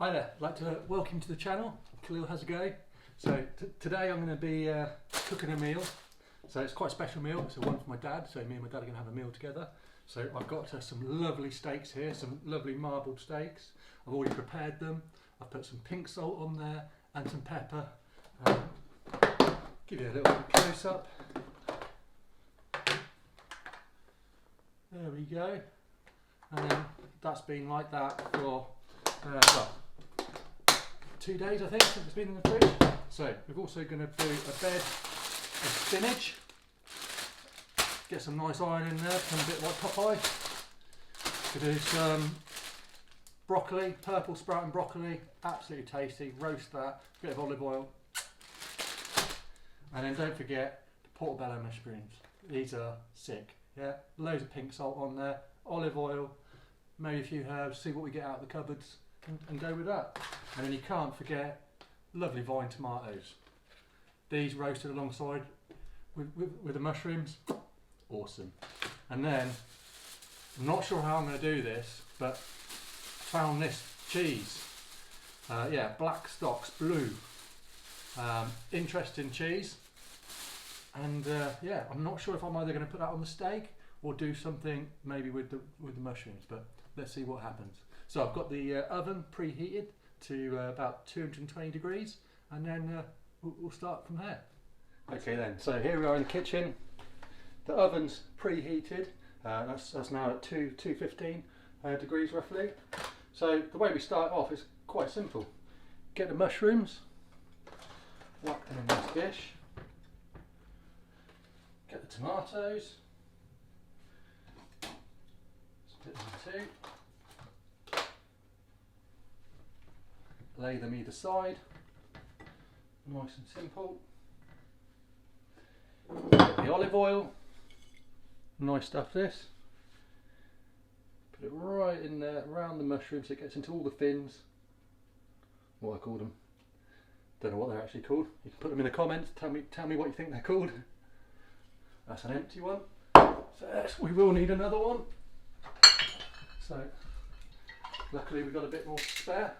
Hi there, I'd like to welcome you to the channel. Khalil, how's it going? So today I'm going to be cooking a meal. So it's quite a special meal. It's one for my dad, so me and my dad are going to have a meal together. So I've got some lovely steaks here, some lovely marbled steaks. I've already prepared them. I've put some pink salt on there and some pepper. Give you a little close up. There we go. And then that's been like that for well, 2 days I think since it's been in the fridge. So we're also going to do a bed of spinach. Get some nice iron in there, become a bit like Popeye. We'll do some broccoli, purple sprouting broccoli, absolutely tasty. Roast that, a bit of olive oil. And then don't forget the portobello mushrooms. These are sick. Yeah, loads of pink salt on there, olive oil, maybe a few herbs, see what we get out of the cupboards and go with that. And then you can't forget lovely vine tomatoes. These roasted alongside with the mushrooms, awesome. And then, I'm not sure how I'm going to do this, but found this cheese. Yeah, Black Stocks Blue. Interesting cheese. And yeah, I'm not sure if I'm either going to put that on the steak or do something maybe with the mushrooms, but let's see what happens. So I've got the oven preheated to about 220 degrees, and then we'll start from there. Okay then, so here we are in the kitchen. The oven's preheated. That's now at 215 degrees roughly. So the way we start off is quite simple. Get the mushrooms, whack them in this dish. Get the tomatoes, split them in two. Lay them either side, nice and simple. Get the olive oil, nice stuff this. Put it right in there, around the mushrooms so it gets into all the fins. What I call them. Don't know what they're actually called. You can put them in the comments, tell me what you think they're called. That's an empty one. So yes, we will need another one. So luckily we've got a bit more to spare.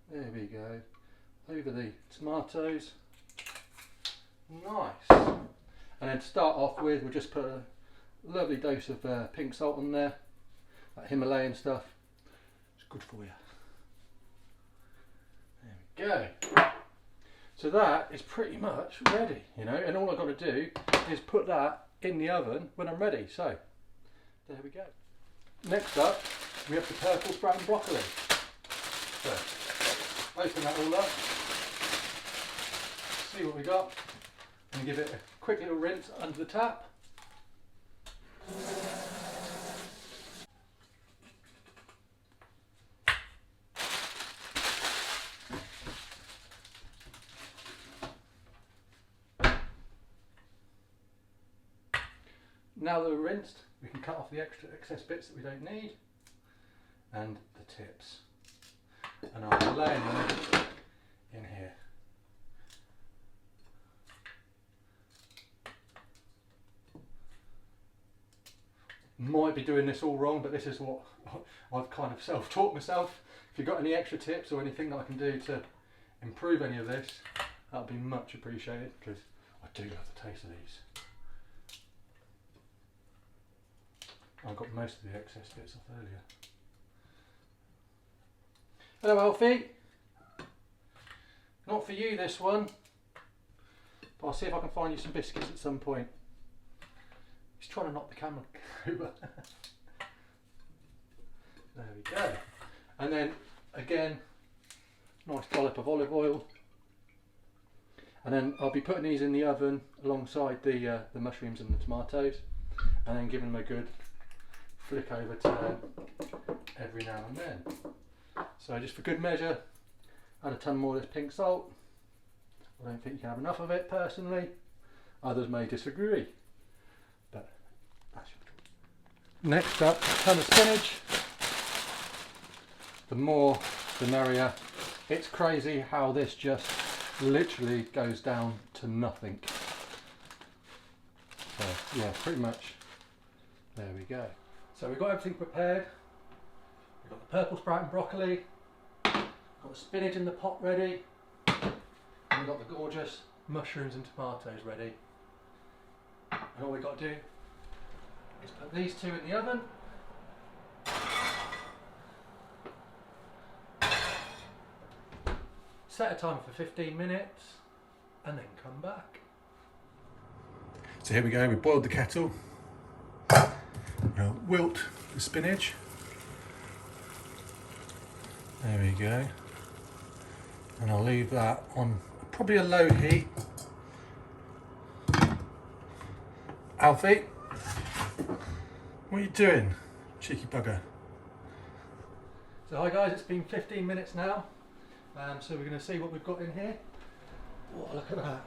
There we go. Over the tomatoes. Nice. And then to start off with, we'll just put a lovely dose of pink salt on there. That Himalayan stuff. It's good for you. There we go. So that is pretty much ready, you know, and all I've got to do is put that in the oven when I'm ready. So there we go. Next up, we have the purple sprouting broccoli. So open that all up, see what we got, and give it a quick little rinse under the tap. Now that we're rinsed, we can cut off the excess bits that we don't need and the tips. And I'll be laying them in here. Might be doing this all wrong, but this is what I've kind of self-taught myself. If you've got any extra tips or anything that I can do to improve any of this, that would be much appreciated, because I do love the taste of these. I got most of the excess bits off earlier. Hello Alfie. Not for you this one, but I'll see if I can find you some biscuits at some point. He's trying to knock the camera over. There we go. And then again, nice dollop of olive oil. And then I'll be putting these in the oven alongside the mushrooms and the tomatoes, and then giving them a good flick over turn every now and then. So just for good measure, add a ton more of this pink salt. I don't think you can have enough of it personally. Others may disagree, but that's your choice. Next up, a ton of spinach. The more the merrier. It's crazy how this just literally goes down to nothing. So yeah, pretty much there we go. So we've got everything prepared. We've got the purple sprout and broccoli, we've got the spinach in the pot ready, and we've got the gorgeous mushrooms and tomatoes ready. And all we've got to do is put these two in the oven. Set a timer for 15 minutes and then come back. So here we go, we boiled the kettle. Now wilt the spinach. There we go. And I'll leave that on probably a low heat. Alfie, what are you doing, cheeky bugger? So hi guys, it's been 15 minutes now. So we're going to see what we've got in here. Oh, look at that.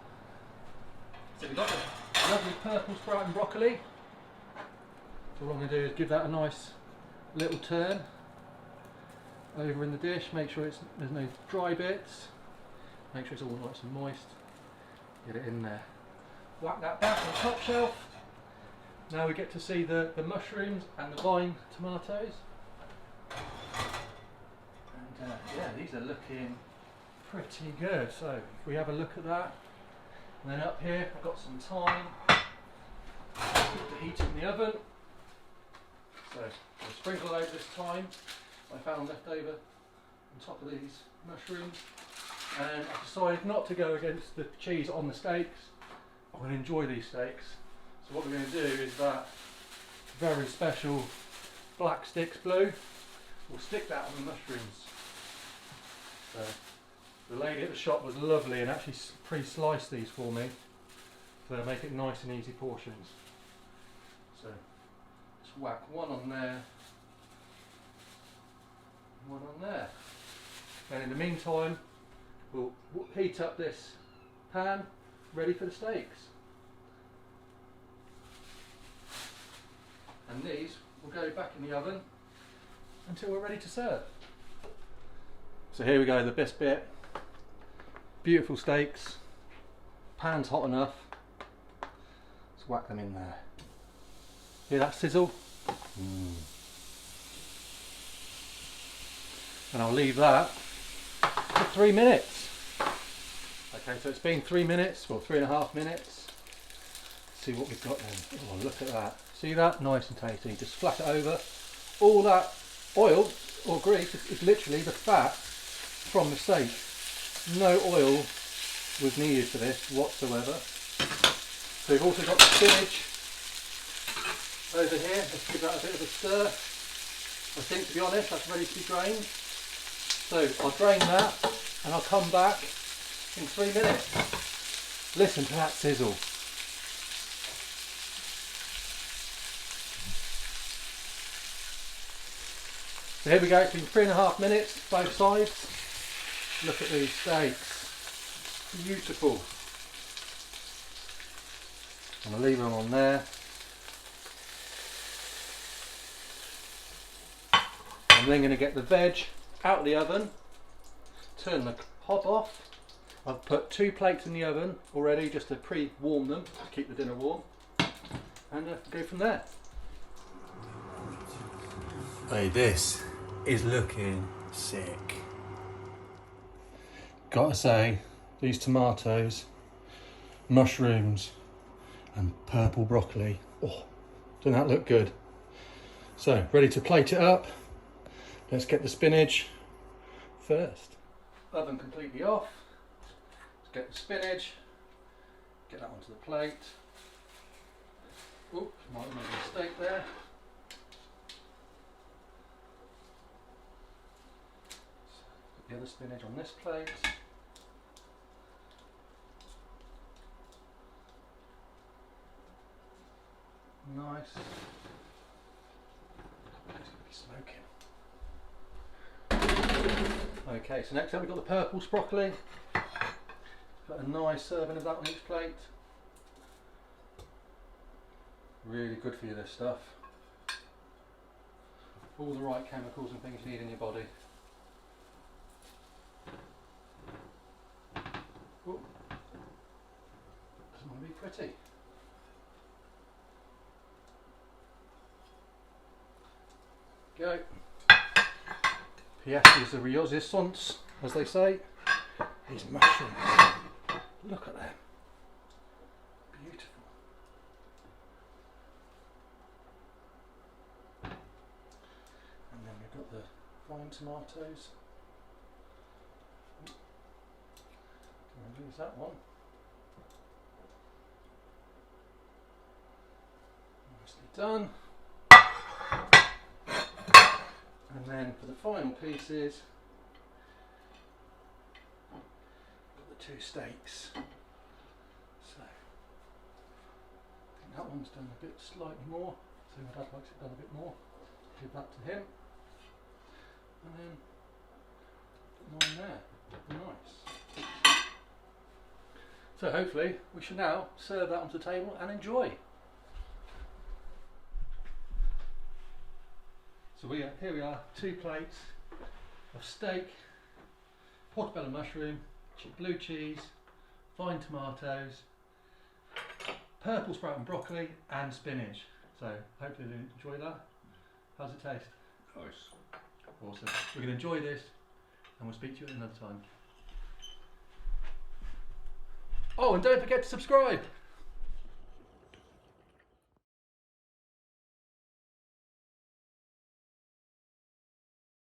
So we've got the lovely purple sprout and broccoli. So what I'm going to do is give that a nice little turn over in the dish. Make sure there's no dry bits. Make sure it's all nice and moist. Get it in there. Whack that back on the top shelf. Now we get to see the mushrooms and the vine tomatoes. And yeah, these are looking pretty good. So if we have a look at that, and then up here I've got some thyme. Keep the heat in the oven. So I'll sprinkle over this thyme I found left over on top of these mushrooms. And I decided not to go against the cheese on the steaks. I'm going to enjoy these steaks. So what we're going to do is that very special black sticks blue. We'll stick that on the mushrooms. So the lady at the shop was lovely and actually pre-sliced these for me to make it nice and easy portions. So just whack one on there, one on there. And in the meantime, we'll heat up this pan ready for the steaks. And these will go back in the oven until we're ready to serve. So here we go, the best bit. Beautiful steaks. Pan's hot enough. Let's whack them in there. Hear that sizzle? And I'll leave that for 3 minutes. Okay, so it's been 3 minutes, or 3.5 minutes. Let's see what we've got then. Oh, look at that. See that? Nice and tasty. Just flat it over. All that oil or grease is literally the fat from the steak. No oil was needed for this whatsoever. So we've also got the spinach over here. Let's give that a bit of a stir. I think, to be honest, that's ready to be drained. So I'll drain that and I'll come back in 3 minutes. Listen to that sizzle. So here we go, it's been 3.5 minutes, both sides. Look at these steaks. Beautiful. I'm going to leave them on there. I'm then going to get the veg out of the oven, turn the hob off. I've put 2 plates in the oven already just to pre-warm them, to keep the dinner warm, and go from there. Hey, this is looking sick. Gotta say, these tomatoes, mushrooms and purple broccoli, oh, doesn't that look good? So, ready to plate it up. Let's get the spinach first. Oven completely off. Let's get the spinach, get that onto the plate. Oops, might have made a mistake there. Put the other spinach on this plate. Nice. It's going to be smoking. Okay, so next up we've got the purple broccoli. Put a nice serving of that on each plate. Really good for you, this stuff. All the right chemicals and things you need in your body. Ooh. Doesn't want to be pretty. Go. pièces de resistance, as they say, is mushrooms. Look at them. Beautiful. And then we've got the fine tomatoes. Don't lose that one. Nicely done. And then for the final pieces, got the 2 steaks. So I think that one's done a bit slightly more. So my dad likes it done a bit more. Give that to him. And then put mine there. Nice. So hopefully we should now serve that onto the table and enjoy. So here we are, 2 plates of steak, portobello mushroom, blue cheese, fine tomatoes, purple sprout and broccoli, and spinach. So hopefully you enjoy that. How's it taste? Nice. Awesome. We're going to enjoy this and we'll speak to you at another time. Oh, and don't forget to subscribe.